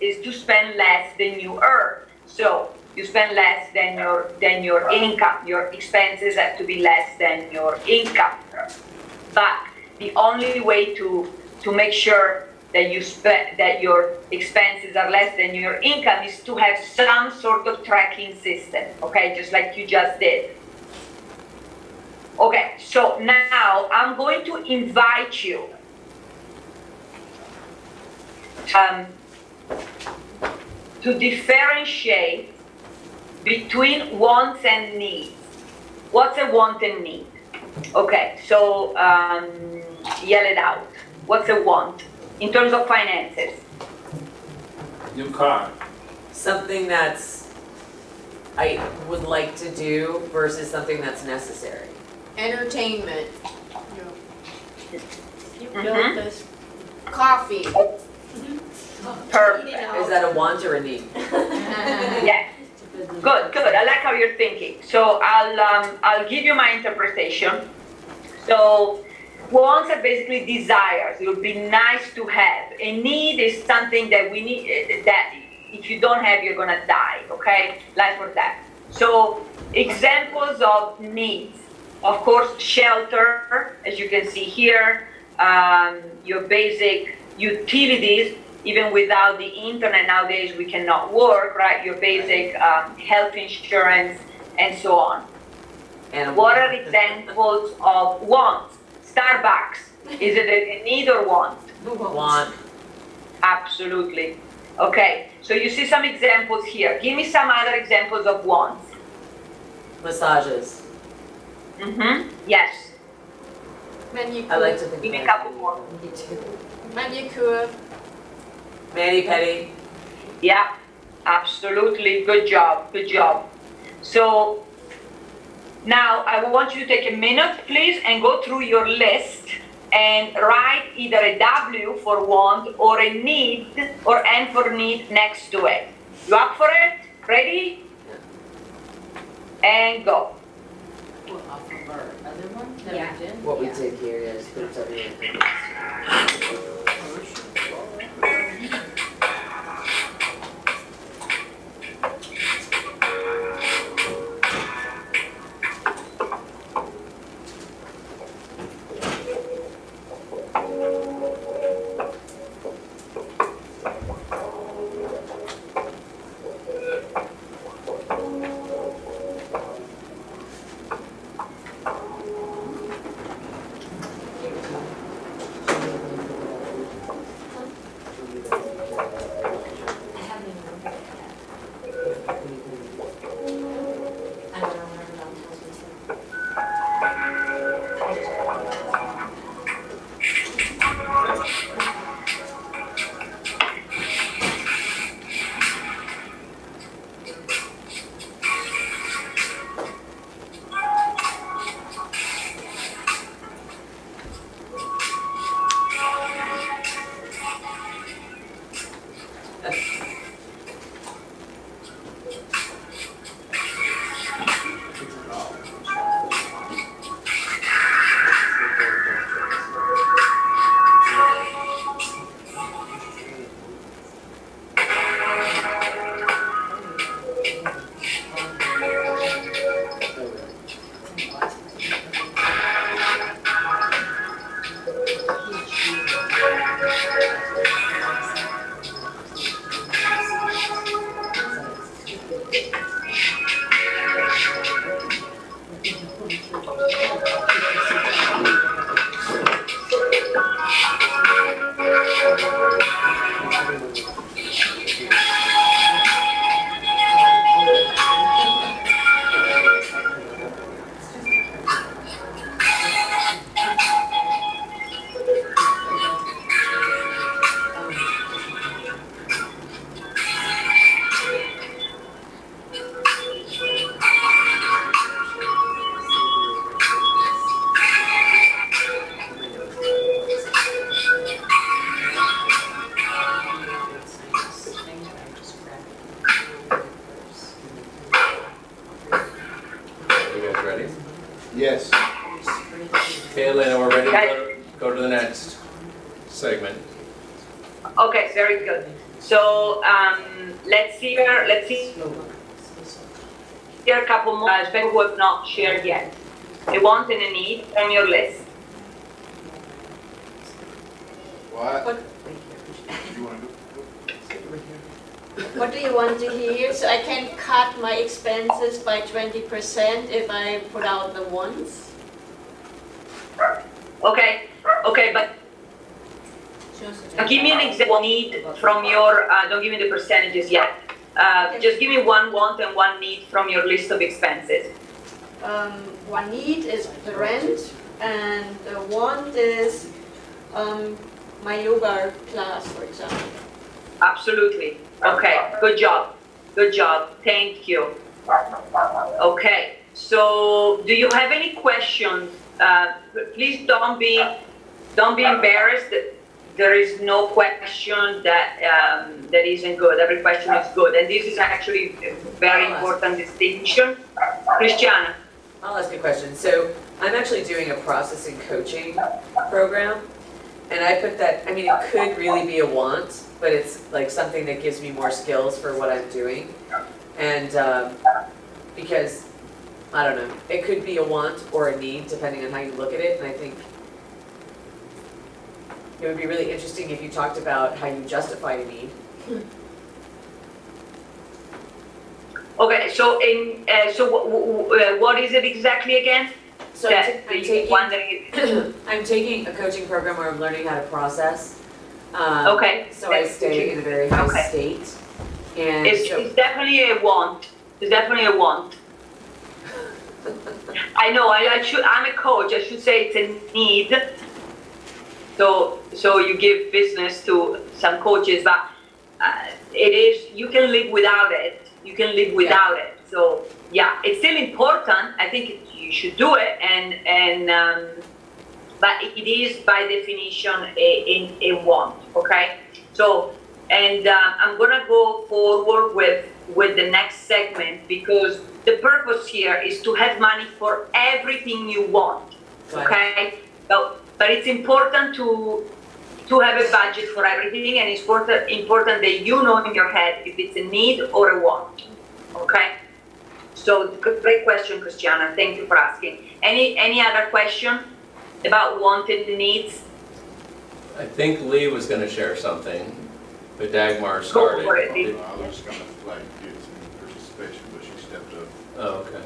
is to spend less than you earn. So you spend less than your income. Your expenses have to be less than your income. But the only way to make sure that your expenses are less than your income is to have some sort of tracking system, okay, just like you just did. Okay, so now I'm going to invite you to differentiate between wants and needs. What's a want and need? Okay, so yell it out. What's a want in terms of finances? New car. Something that's I would like to do versus something that's necessary. Entertainment. You Mhm. built this. Coffee. Perfect. Is that a want or a need? Yes. Good. I like how you're thinking. So I'll give you my interpretation. So wants are basically desires. It would be nice to have. A need is something that we need, that if you don't have, you're gonna die, okay? Like for that. So examples of needs. Of course, shelter, as you can see here, your basic utilities. Even without the internet nowadays, we cannot work, right? Your basic health insurance and so on. And What are examples of wants? Starbucks, is it a need or want? want. Absolutely. Okay, so you see some examples here. Give me some other examples of wants. Massages. Yes, Manicure. I like to think give me a about couple more. Manicure. mani-pedi. Yeah, absolutely. Good job. So now I want you to take a minute, please, and go through your list and write either a W for want or a need or N for need next to it. You up for it? Ready? And go. Off of our other one that Yeah. we did? What we did here is put something in. Yes. Okay, Elena, we're ready to go to the next segment. Okay, very good. So let's see here a couple more aspects who have not shared yet. A want and a need from your list. What? You wanna go? What do you want to hear? So I can cut my expenses by 20% if I put out the ones? Okay, but give me an example need from your, don't give me the percentages yet. Just give me one want and one need from your list of expenses. One need is the rent, and the want is my yoga class, for example. Absolutely. Okay, good job. Thank you. Okay, so do you have any questions? Please don't be embarrassed. There is no question that isn't good. Every question is good, and this is actually a very important distinction. Christiana. I'll ask a question. So I'm actually doing a processing coaching program, and I put that, I mean, it could really be a want, but it's like something that gives me more skills for what I'm doing. And because, I don't know, it could be a want or a need, depending on how you look at it, and I think it would be really interesting if you talked about how you justify a need. Okay, so what is it exactly again? So I'm taking a coaching program where I'm learning how to process. Okay. So I stay in a very high state. And It's definitely a want. It's definitely a want. I know. I'm a coach. I should say it's a need. So you give business to some coaches, but it is. You can live without it. You can live without it. So yeah, it's still important. I think you should do it, but it is by definition a want. Okay. So I'm gonna go forward with the next segment because the purpose here is to have money for everything you want. Okay. But it's important to have a budget for everything, and it's important that you know in your head if it's a need or a want. Okay? So great question, Christiana. Thank you for asking. Any other question about wanted needs? I think Lee was going to share something, but Dagmar Go started. for it, Lee. I was gonna get some participation, but she stepped up. Oh, okay.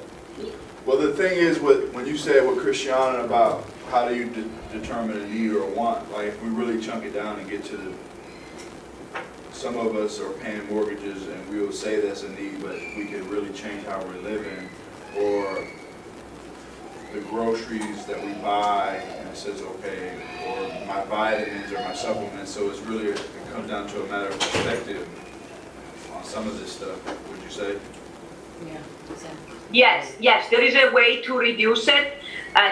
Well, the thing is, when you said with Christiana about how do you determine a need or a want, like if we really chunk it down and get to some of us are paying mortgages and we will say that's a need, but we could really change how we're living, or the groceries that we buy and it says okay, or my vitamins or my supplements. So it's really, it comes down to a matter of perspective on some of this stuff, would you say? Yeah, exactly. Yes, there is a way to reduce it.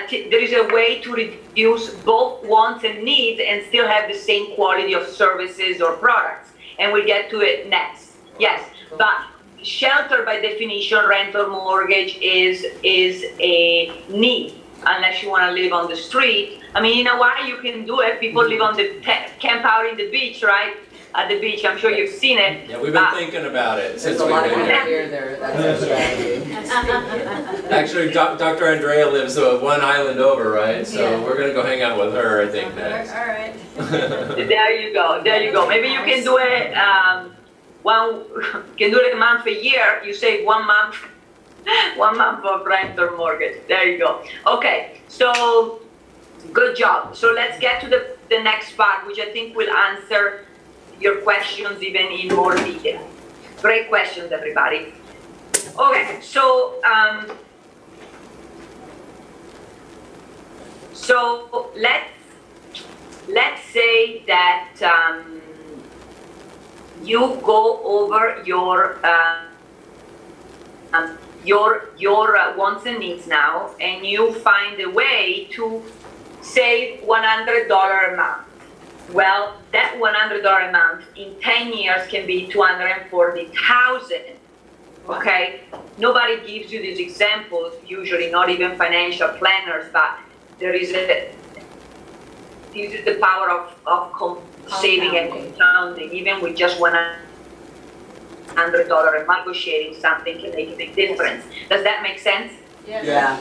There is a way to reduce both wants and needs and still have the same quality of services or products. And we'll get to it next. Yes, but shelter by definition, rent or mortgage is a need unless you want to live on the street. I mean, in Hawaii you can do it. People live on the camp out in the beach, right? At the beach, I'm sure you've seen it. Yeah, we've been thinking about it since There's a we've lot of been people here. here, that's our strategy. Actually, Dr. Andrea lives one island over, right? So Yeah. we're going to go hang out with her, I think, All next. right. There you go. Maybe you can do it a month a year. You save 1 month, 1 month of rent or mortgage. There you go. Okay, so good job. So let's get to the next part, which I think will answer your questions even in more detail. Great questions, everybody. Okay, so let's say that you go over your wants and needs now, and you find a way to save $100 a month. Well, that $100 a month in 10 years can be $240,000. Okay? Nobody gives you these examples, usually not even financial planners, but there is this is the power of saving and compounding, even with just $100 and negotiating something can make a big difference. Does that make sense? Yeah.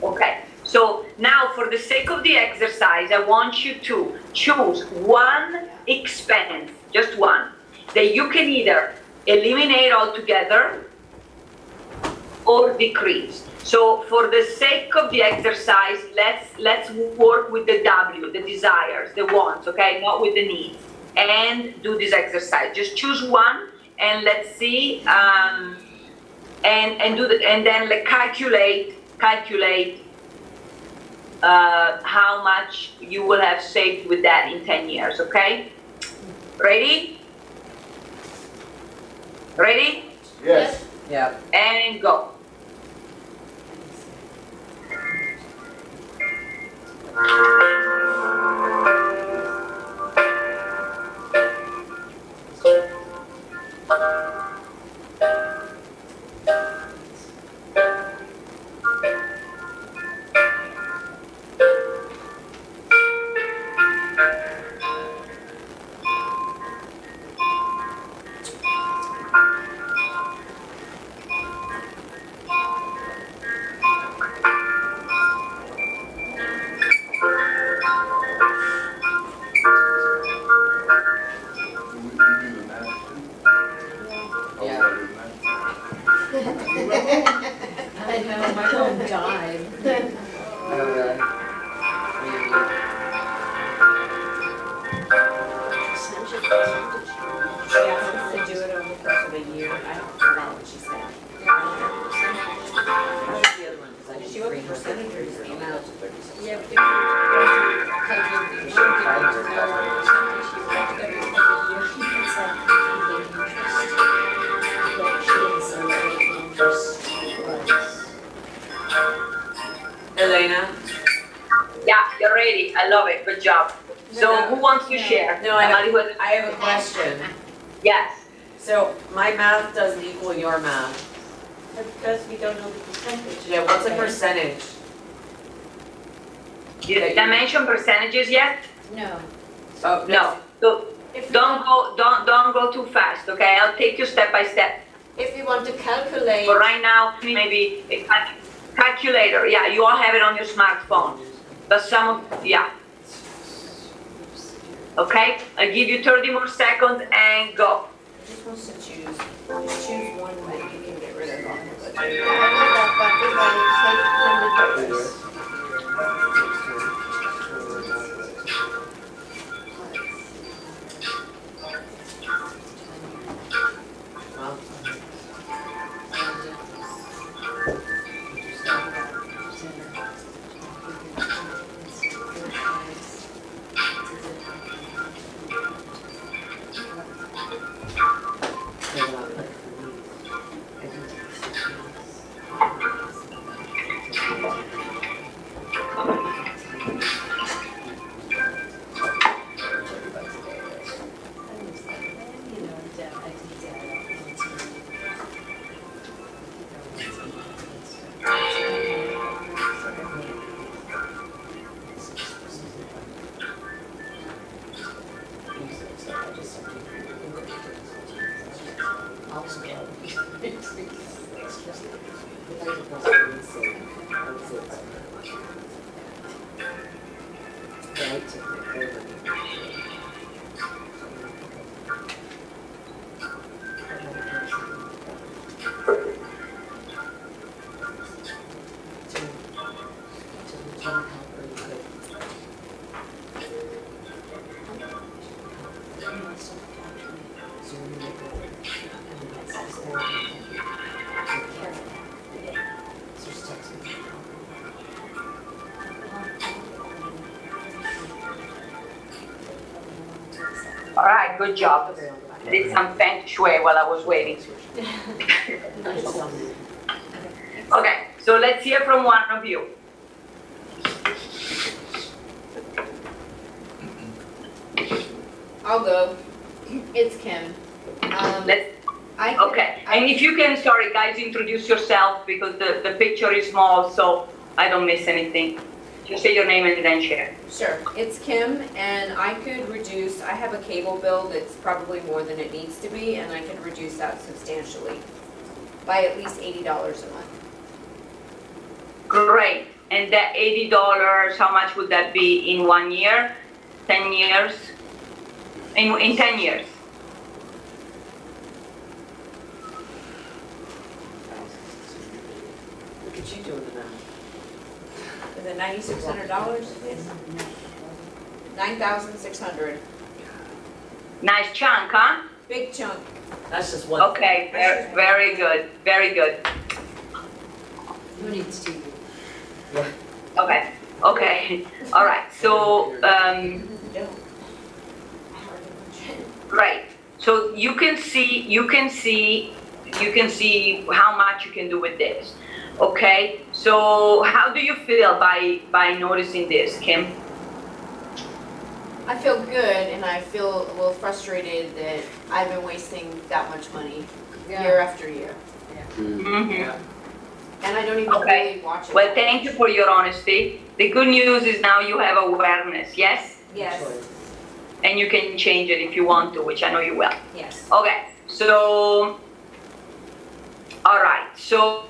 Okay, so now for the sake of the exercise, I want you to choose one expense, just one, that you can either eliminate altogether or decrease. So for the sake of the exercise, let's work with the W, the desires, the wants, okay, not with the needs, and do this exercise. Just choose one, and let's see, and then like calculate how much you will have saved with that in 10 years. Okay? Ready? Ready? Yes. Yeah. And go. I know, my phone died. Oh, really? She asked us to do it over the course of a year. I don't forgot what she said. How was the other one? 'Cause I Did did she want three the more percentage or sentences. the amount? Yeah, but if you want to calculate the amount, you have to Elena? Yeah, you're ready. I love it. Good job. So No, who wants to share? No, I Somebody with- have a question. Yes. So my math doesn't equal your math. because we don't know the percentage. Yeah, what's a percentage? Did I mention percentages yet? No. Oh, No. So If you don't want- go too fast, okay? I'll take you step by step. If you want to calculate, For right now, maybe a calculator. Yeah, you all have it on your smartphone. But yeah. Okay, I'll give you 30 more seconds and go. Just wants to choose one that you can get rid of on your budget. I know that, but if I take $100, Well, maybe not like for me. I can take You know, I think All right, good job. I did some feng shui while I was waiting. Okay, so let's hear from one of you. I'll go. It's Kim. Let's, I okay, and if you can, sorry guys, introduce yourself because the picture is small, so I don't miss anything. Just say your name and then share. Sure, it's Kim, and I could reduce, I have a cable bill that's probably more than it needs to be, and I could reduce that substantially by at least $80 a month. Great. And that $80, how much would that be in 1 year? 10 years? In 10 years? Look at you doing the math. Is it $9,600? Yes. 9,600, Nice chunk, huh? big chunk. That's just one. Okay, very good, very good. Who needs TV? Okay, okay, all right, so, right, so you can see how much you can do with this, okay? So how do you feel by noticing this, Kim? I feel good, and I feel a little frustrated that I've been wasting that much money year after year. Mhm. And I don't even Okay. really watch it. Well, thank you for your honesty. The good news is now you have awareness, yes? Yes, And you can change it if you want to, which I know you will. yes. Okay, so, all right, so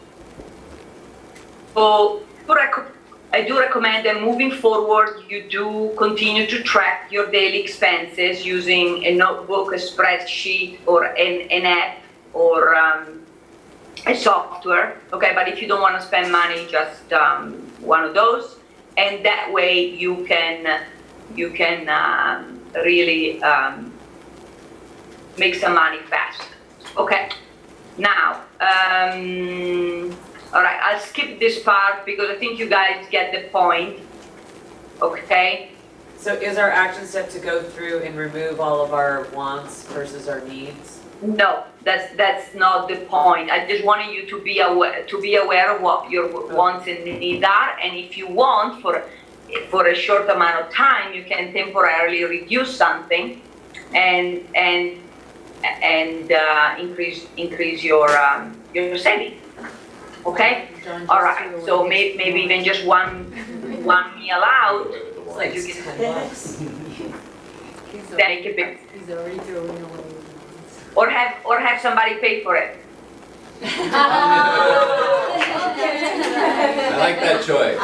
I do recommend that moving forward, you do continue to track your daily expenses using a notebook, a spreadsheet, or an app, or a software, okay? But if you don't want to spend money, just one of those, and that way you can really make some money fast. Okay. Now, all right, I'll skip this part because I think you guys get the point. Okay. So is our action step to go through and remove all of our wants versus our needs? No, that's not the point. I just wanted you to be aware of what your wants and needs are, and if you want for a short amount of time, you can temporarily reduce something, and increase your savings. Okay. All right. So maybe even just one meal out. It's like You can- $10. Then it could be, He's already throwing away. or have somebody pay for it. I like that choice. I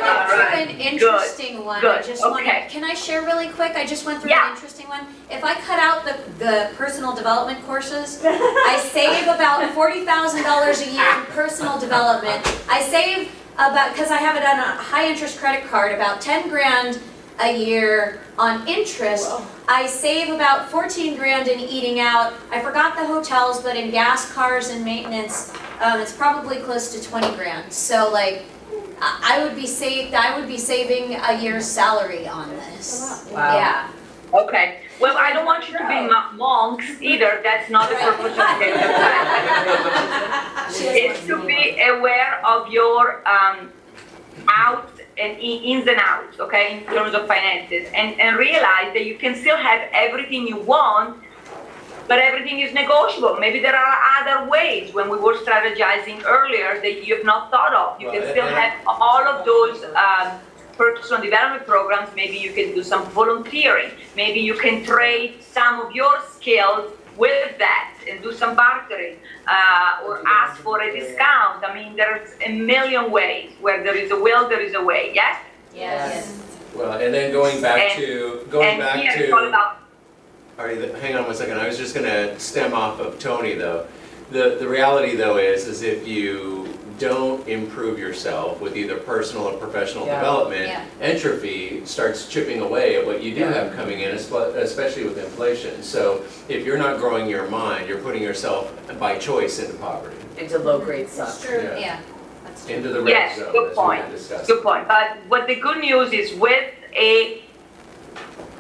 went through an Good, interesting one. I good, just wanted, okay. can I share really quick? I just went through Yeah. an interesting one. If I cut out the personal development courses, I save about $40,000 a year in personal development. I save about, because I have it on a high interest credit card, about 10 grand a year on interest. I save about 14 grand in eating out. I forgot the hotels, but in gas, cars, and maintenance, it's probably close to 20 grand. So like, I would be saving a year's salary on this. Wow. Yeah. Okay. Well, I don't want you to be monks either. That's not the purpose of it. It's to be aware of your outs and ins and outs, okay, in terms of finances, and realize that you can still have everything you want, but everything is negotiable. Maybe there are other ways when we were strategizing earlier that you have not thought of. You can still have all of those personal development programs. Maybe you can do some volunteering. Maybe you can trade some of your skills with that and do some bartering, or ask for a discount. I mean, there's a million ways. Where there is a will, there is a way, yes? Yes. Well, and then going back And- to, And here it's all about, all right, hang on one second. I was just gonna stem off of Tony though. The reality though is if you don't improve yourself with either personal or professional Yeah. development, Yeah. entropy starts chipping away at what you do have coming in, especially with inflation. So if you're not growing your mind, you're putting yourself by choice into poverty, Into low-grade stuff. True, Yeah. yeah. That's true. into the red yes, zone, good as we point. had discussed. Good point. But what the good news is, with a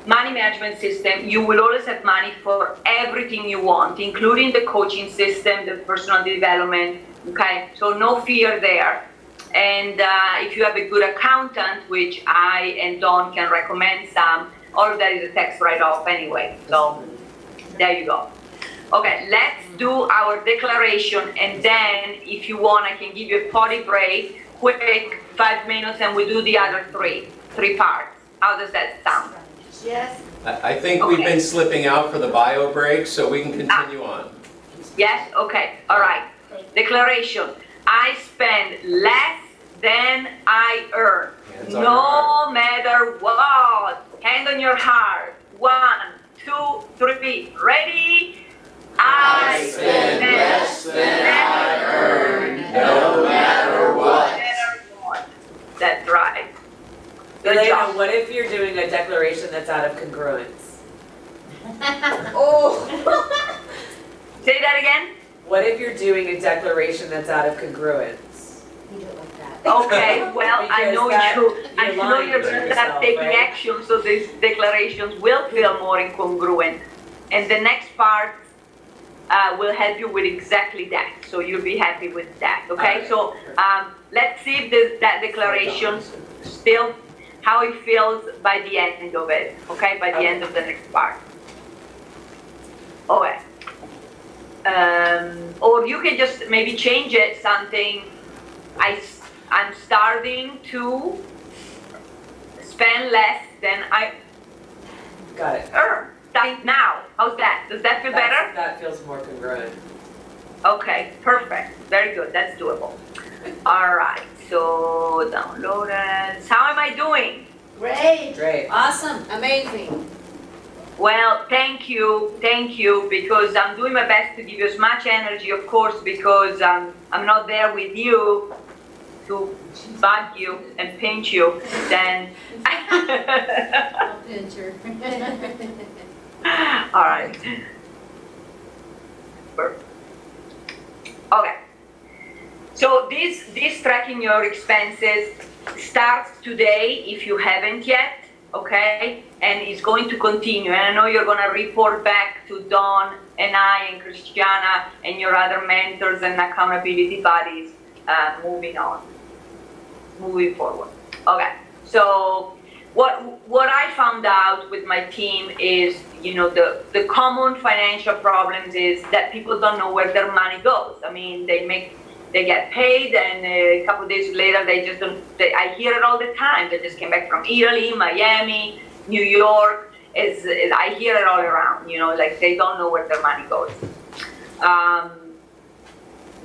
money management system, you will always have money for everything you want, including the coaching system, the personal development, okay? So no fear there. And if you have a good accountant, which I and Don can recommend some, all of that is a tax write-off anyway. So there you go. Okay, let's do our declaration, and then if you want, I can give you a potty break, quick 5 minutes and we do the other three parts. How does that sound? Yes. I think we've been slipping out for the bio break, so we can continue on. Yes? Okay, all right. Declaration. I spend less than I earn. Hands on your No matter what. Hand on your heart. 1, 2, 3. Ready? I spend less than I earn, no matter what. No matter what. That's right. Good Elena, job. what if you're doing a declaration that's out of congruence? Oh. Say that again? What if you're doing a declaration that's out of congruence? You do it like that. Okay, well, I know Because I you're know lying you're to going to yourself, start taking right? action, so these declarations will feel more incongruent. And the next part will help you with exactly that, so you'll be happy with that, okay? So let's see if that declaration still, how it feels by the end of it, okay? By the end of the next part. Okay. Or you can just maybe change it something, I'm starting to spend less than I Got it. earn. Starting now. How's that? Does that feel better? That feels more congruent. Okay, perfect. Very good. That's doable. All right. So download it. How am I doing? Great. Great. Awesome. Amazing. Well, thank you, because I'm doing my best to give you as much energy, of course, because I'm not there with you to bug you and pinch you, then. Pincher. All right. Perfect. Okay. So this tracking your expenses starts today if you haven't yet. Okay, and it's going to continue, and I know you're going to report back to Dawn and I and Christiana and your other mentors and accountability buddies moving forward. Okay, so what I found out with my team is, the common financial problems is that people don't know where their money goes. I mean, they get paid, and a couple of days later, they just don't. I hear it all the time. They just came back from Italy, Miami, New York. I hear it all around. Like they don't know where their money goes.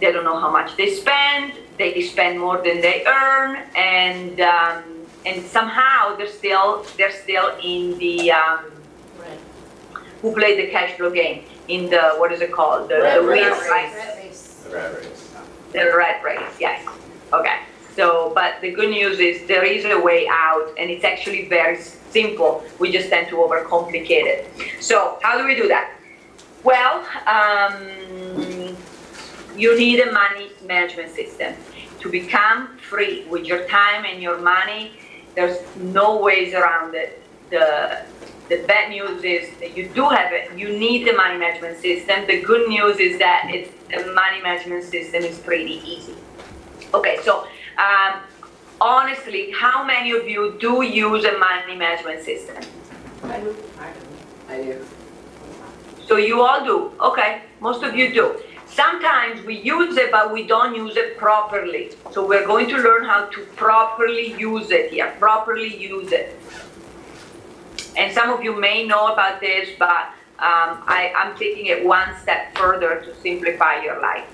They don't know how much they spend. They spend more than they earn, and somehow they're still in the who played the cash flow game in the, what is it called? The wheel, right? The rat race. The rat race, yes. Okay. So, but the good news is there is a way out, and it's actually very simple. We just tend to overcomplicate it. So, how do we do that? Well, you need a money management system. To become free with your time and your money, there's no ways around it. The bad news is that you do have it. You need the money management system. The good news is that the money management system is pretty easy. Okay, so honestly, how many of you do use a money management system? I do. So you all do. Okay, most of you do. Sometimes we use it, but we don't use it properly. So we're going to learn how to properly use it here, properly use it. And some of you may know about this, but I'm taking it one step further to simplify your life.